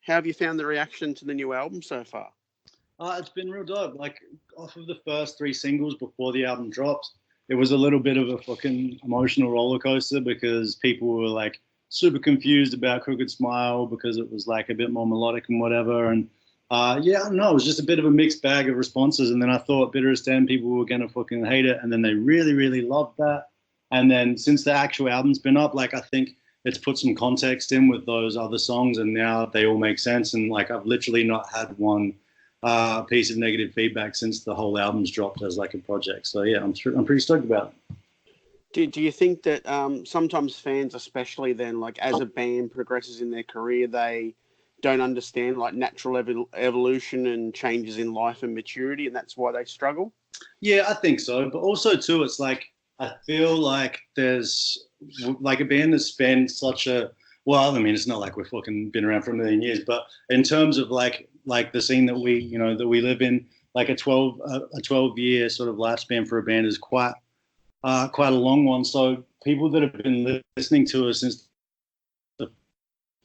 How have you found the reaction to the new album so far? It's been real dope. Like, off of the first three singles before the album dropped, it was a little bit of a fucking emotional roller coaster because people were like super confused about Crooked Smile because it was like a bit more melodic and whatever. And yeah, I don't know, it was just a bit of a mixed bag of responses. And then I thought Bitter as 10 people were going to fucking hate it. And then they really, really loved that. And then since the actual album's been up, like, I think it's put some context in with those other songs, and now they all make sense. And like, I've literally not had one piece of negative feedback since the whole album's dropped as like a project. So yeah, I'm pretty stoked about it. Do you think that sometimes fans, especially then, like as a band progresses in their career, they don't understand like natural evolution and changes in life and maturity, and that's why they struggle? Yeah, I think so. But also too, it's like, I feel like there's like a band that's spent such a, well, I mean, it's not like we've fucking been around for a million years, but in terms of like the scene that we, you know, that we live in, like a 12-year sort of lifespan for a band is quite a long one. So people that have been listening to us since the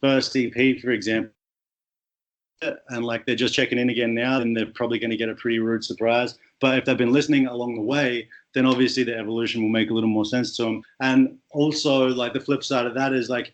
first EP, for example, and like they're just checking in again now, then they're probably going to get a pretty rude surprise. But if they've been listening along the way, then obviously the evolution will make a little more sense to them. And also, like, the flip side of that is, like,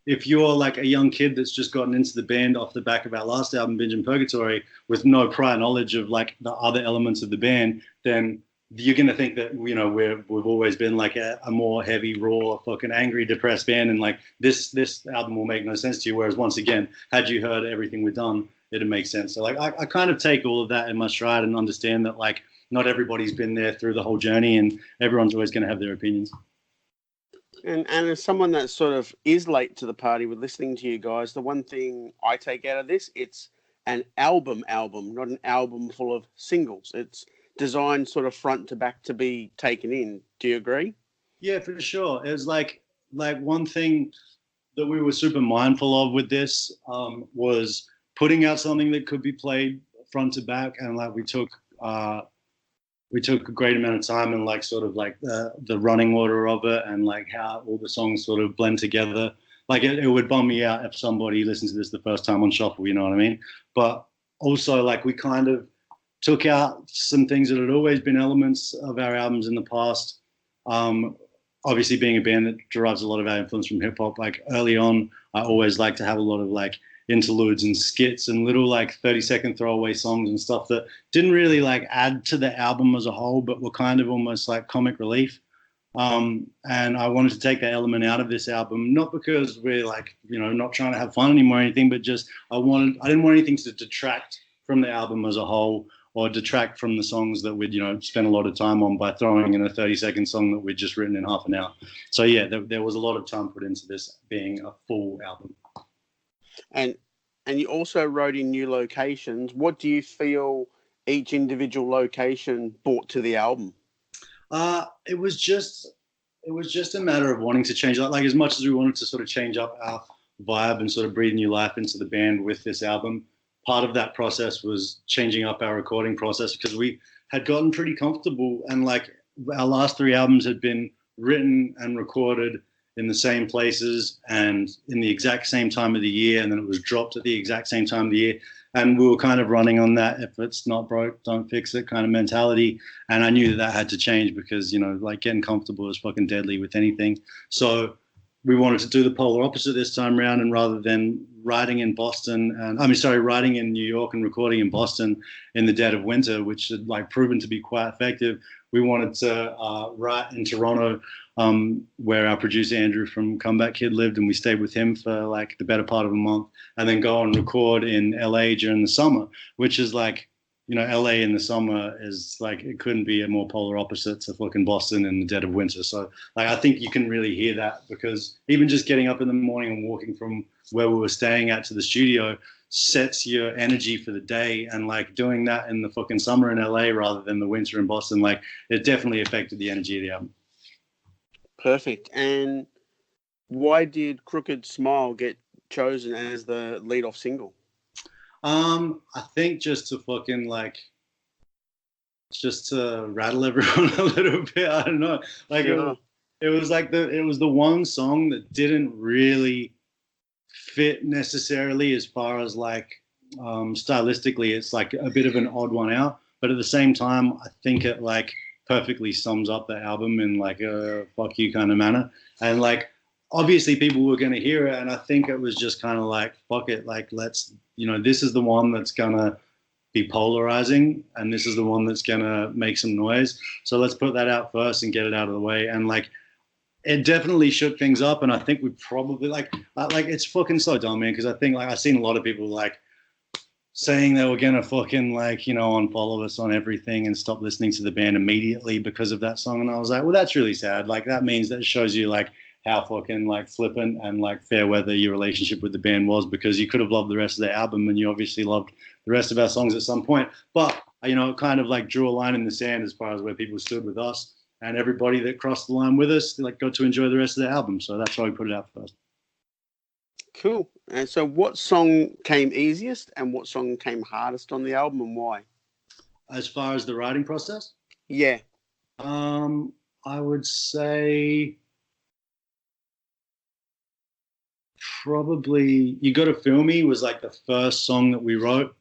if you're like a young kid that's just gotten into the band off the back of our last album, Binge Purgatory, with no prior knowledge of like the other elements of the band, then you're going to think that, you know, we've always been like a more heavy, raw, fucking angry, depressed band, and like this album will make no sense to you. Whereas once again, had you heard everything we've done, it'd make sense. So like I kind of take all of that in my stride and understand that like not everybody's been there through the whole journey, and everyone's always going to have their opinions. And as someone that sort of is late to the party with listening to you guys, the one thing I take out of this, it's an album, not an album full of singles. It's designed sort of front to back to be taken in. Do you agree? Yeah, for sure. It was like one thing that we were super mindful of with this was putting out something that could be played front to back, and like we took a great amount of time in like sort of like the running order of it, and like how all the songs sort of blend together. Like it would bum me out if somebody listens to this the first time on shuffle, you know what I mean? But also like we kind of took out some things that had always been elements of our albums in the past. Obviously being a band that derives a lot of our influence from hip hop, like early on, I always like to have a lot of like interludes and skits and little like 30-second throwaway songs and stuff that didn't really like add to the album as a whole, but were kind of almost like comic relief. And I wanted to take that element out of this album, not because we're like, you know, not trying to have fun anymore or anything, but just I didn't want anything to detract from the album as a whole or detract from the songs that we'd, you know, spend a lot of time on by throwing in a 30-second song that we'd just written in half an hour. So yeah, there was a lot of time put into this being a full album. And you also wrote in new locations. What do you feel each individual location brought to the album? It was just a matter of wanting to change, like as much as we wanted to sort of change up our vibe and sort of breathe new life into the band with this album. Part of that process was changing up our recording process because we had gotten pretty comfortable, and like our last three albums had been written and recorded in the same places and in the exact same time of the year, and then it was dropped at the exact same time of the year. And we were kind of running on that if it's not broke, don't fix it kind of mentality. And I knew that had to change because, you know, like getting comfortable is fucking deadly with anything. So we wanted to do the polar opposite this time around, and rather than writing in New York and recording in Boston in the dead of winter, which had like proven to be quite effective, we wanted to write in Toronto, where our producer Andrew from Comeback Kid lived, and we stayed with him for like the better part of a month, and then go and record in LA during the summer, which is like, you know, LA in the summer is like, it couldn't be a more polar opposite to fucking Boston in the dead of winter. So like, I think you can really hear that, because even just getting up in the morning and walking from where we were staying at to the studio sets your energy for the day. And like doing that in the fucking summer in LA rather than the winter in Boston, like it definitely affected the energy of the album. Perfect. And why did Crooked Smile get chosen as the lead-off single? I think just to rattle everyone a little bit. I don't know. Like sure. It was the one song that didn't really fit necessarily as far as like stylistically. It's like a bit of an odd one out, but at the same time, I think it like perfectly sums up the album in like a fuck you kind of manner. And like obviously people were going to hear it, and I think it was just kind of like fuck it, like let's, you know, this is the one that's gonna be polarizing, and this is the one that's gonna make some noise. So let's put that out first and get it out of the way. And like it definitely shook things up, and I think we probably like it's fucking so dumb, man. Because I think like I've seen a lot of people like saying they were gonna fucking like, you know, unfollow us on everything and stop listening to the band immediately because of that song. And I was like, well, that's really sad. Like that means that shows you like how fucking like flippant and like fair weather your relationship with the band was, because you could have loved the rest of the album and you obviously loved the rest of our songs at some point. But you know, it kind of like drew a line in the sand as far as where people stood with us, and everybody that crossed the line with us like got to enjoy the rest of the album. So that's why we put it out first. Cool. And so what song came easiest and what song came hardest on the album, and why? As far as the writing process? Yeah. I would say probably You Gotta Feel Me was like the first song that we wrote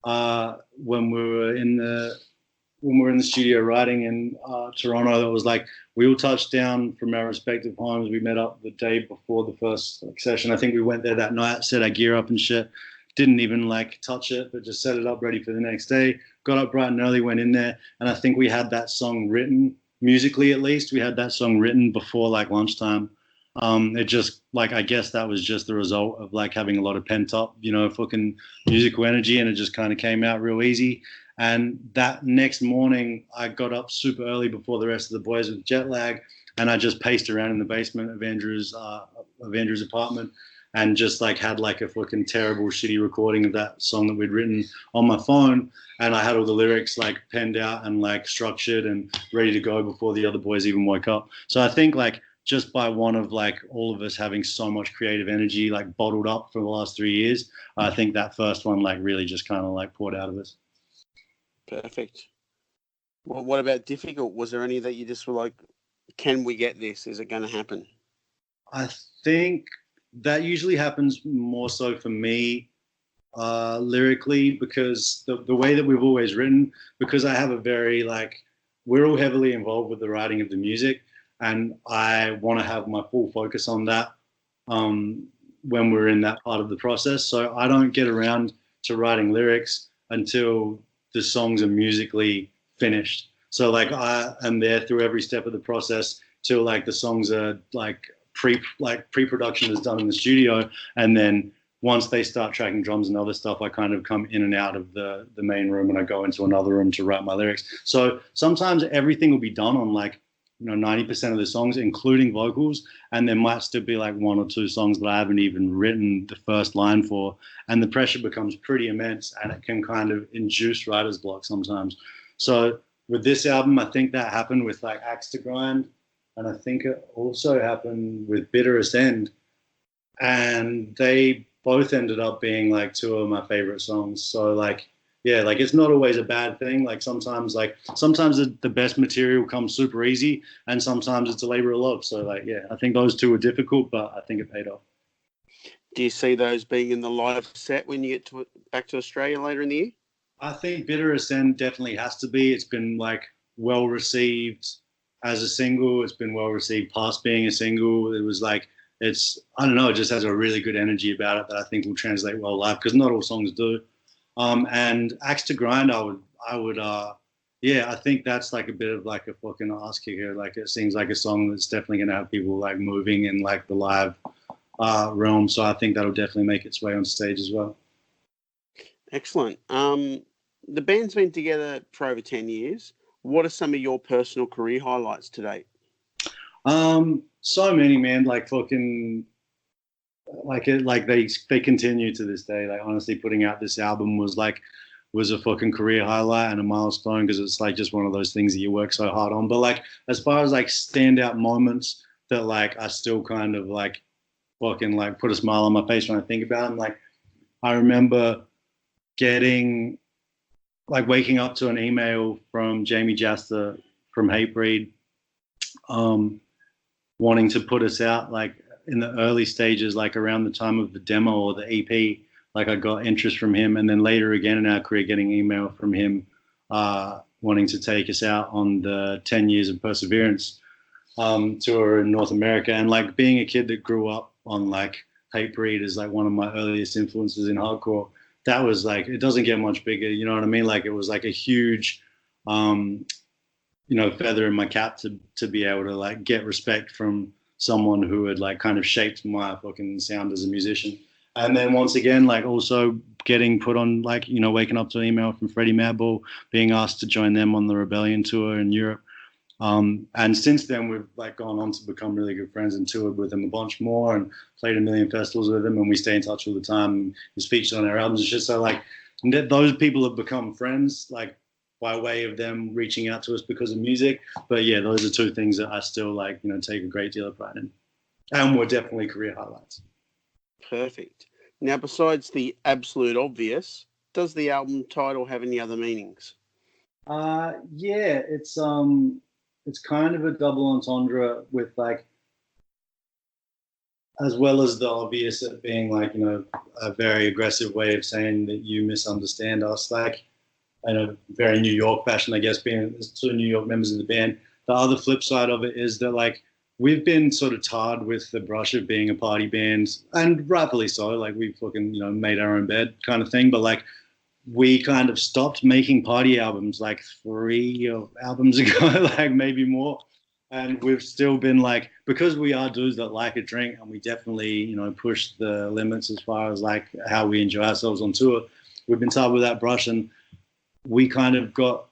when we were in the studio writing in Toronto. That was like we all touched down from our respective homes. We met up the day before the first session. I think we went there that night, set our gear up and shit. Didn't even like touch it, but just set it up ready for the next day. Got up bright and early, went in there, and I think we had that song written, musically at least. We had that song written before like lunchtime. It just like, I guess that was just the result of like having a lot of pent up, you know, fucking musical energy, and it just kind of came out real easy. And that next morning, I got up super early before the rest of the boys with jet lag, and I just paced around in the basement of Andrew's apartment, and just like had like a fucking terrible, shitty recording of that song that we'd written on my phone. And I had all the lyrics like penned out and like structured and ready to go before the other boys even woke up. So I think like just by one of like all of us having so much creative energy like bottled up for the last 3 years, I think that first one like really just kind of like poured out of us. Perfect. Well, what about difficult? Was there any that you just were like, can we get this? Is it going to happen? I think that usually happens more so for me lyrically, because the way that we've always written, because I have a very like, we're all heavily involved with the writing of the music, and I want to have my full focus on that when we're in that part of the process. So I don't get around to writing lyrics until the songs are musically finished. So like I am there through every step of the process till like the songs are like pre-production is done in the studio, and then once they start tracking drums and other stuff, I kind of come in and out of the main room and I go into another room to write my lyrics. So sometimes everything will be done on like, you know, 90% of the songs, including vocals, and there might still be like 1 or 2 songs that I haven't even written the first line for, and the pressure becomes pretty immense, and it can kind of induce writer's block sometimes. So with this album, I think that happened with like Axe to Grind, and I think it also happened with Bitterest End, and they both ended up being like 2 of my favorite songs. So like, yeah, like it's not always a bad thing. Like sometimes the best material comes super easy, and sometimes it's a labor of love. So like, yeah, I think those 2 were difficult, but I think it paid off. Do you see those being in the live set when you get back to Australia later in the year? I think Bitterest End definitely has to be. It's been like well received as a single. It's been well received past being a single. It was like, I don't know, it just has a really good energy about it that I think will translate well live, because not all songs do. And Axe to Grind, yeah, I think that's like a bit of like a fucking ass kicker. Like it seems like a song that's definitely going to have people like moving in like the live realm. So I think that'll definitely make its way on stage as well. Excellent. The band's been together for over 10 years. What are some of your personal career highlights to date? So many, man. Like fucking, like they continue to this day. Like honestly, putting out this album was a fucking career highlight and a milestone, because it's like just one of those things that you work so hard on. But like as far as like standout moments that like I still kind of like fucking like put a smile on my face when I think about them, like I remember waking up to an email from Jamie Jaster from Hatebreed, wanting to put us out like in the early stages, like around the time of the demo or the EP, like I got interest from him, and then later again in our career, getting email from him wanting to take us out on the 10 Years of Perseverance tour in North America. And like being a kid that grew up on like Hatebreed is like one of my earliest influences in hardcore. That was like, it doesn't get much bigger, you know what I mean? Like it was like a huge, feather in my cap to be able to like get respect from someone who had like kind of shaped my fucking sound as a musician. And then once again, like also getting put on like, waking up to an email from Freddie Madball, being asked to join them on the Rebellion tour in Europe. And since then, we've like gone on to become really good friends and toured with him a bunch more and played a million festivals with him. And we stay in touch all the time. He's featured on our albums and shit. So like those people have become friends, like by way of them reaching out to us because of music. But yeah, those are two things that I still like, take a great deal of pride in. And were definitely career highlights. Perfect. Now, besides the absolute obvious, does the album title have any other meanings? Yeah, it's kind of a double entendre with like, as well as the obvious, it being like, a very aggressive way of saying that you misunderstand us, like in a very New York fashion, I guess, being two New York members of the band. The other flip side of it is that like, we've been sort of tarred with the brush of being a party band, and rightfully so. Like we fucking, made our own bed kind of thing. But like, we kind of stopped making party albums like 3 albums ago, like maybe more. And we've still been like, because we are dudes that like a drink, and we definitely, push the limits as far as like how we enjoy ourselves on tour. We've been tarred with that brush, and we kind of got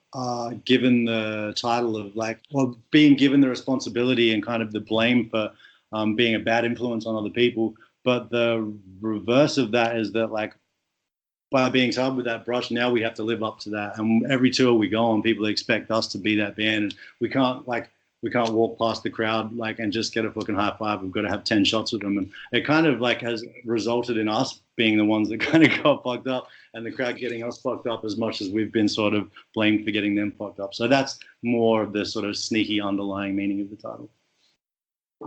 given the title of like, well, being given the responsibility and kind of the blame for being a bad influence on other people. But the reverse of that is that like, by being tarred with that brush, now we have to live up to that. And every tour we go on, people expect us to be that band, and we can't walk past the crowd like and just get a fucking high five. We've got to have 10 shots with them, and it kind of like has resulted in us being the ones that kind of got fucked up, and the crowd getting us fucked up as much as we've been sort of blamed for getting them fucked up. So that's more of the sort of sneaky underlying meaning of the title.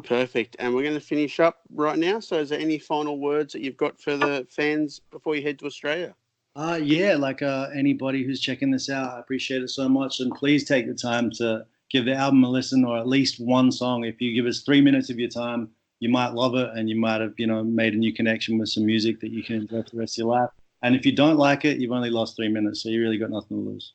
Perfect. And we're going to finish up right now. So is there any final words that you've got for the fans before you head to Australia? Yeah, like anybody who's checking this out, I appreciate it so much. And please take the time to give the album a listen, or at least one song. If you give us 3 minutes of your time, you might love it, and you might have, made a new connection with some music that you can enjoy for the rest of your life. And if you don't like it, you've only lost 3 minutes, so you really got nothing to lose.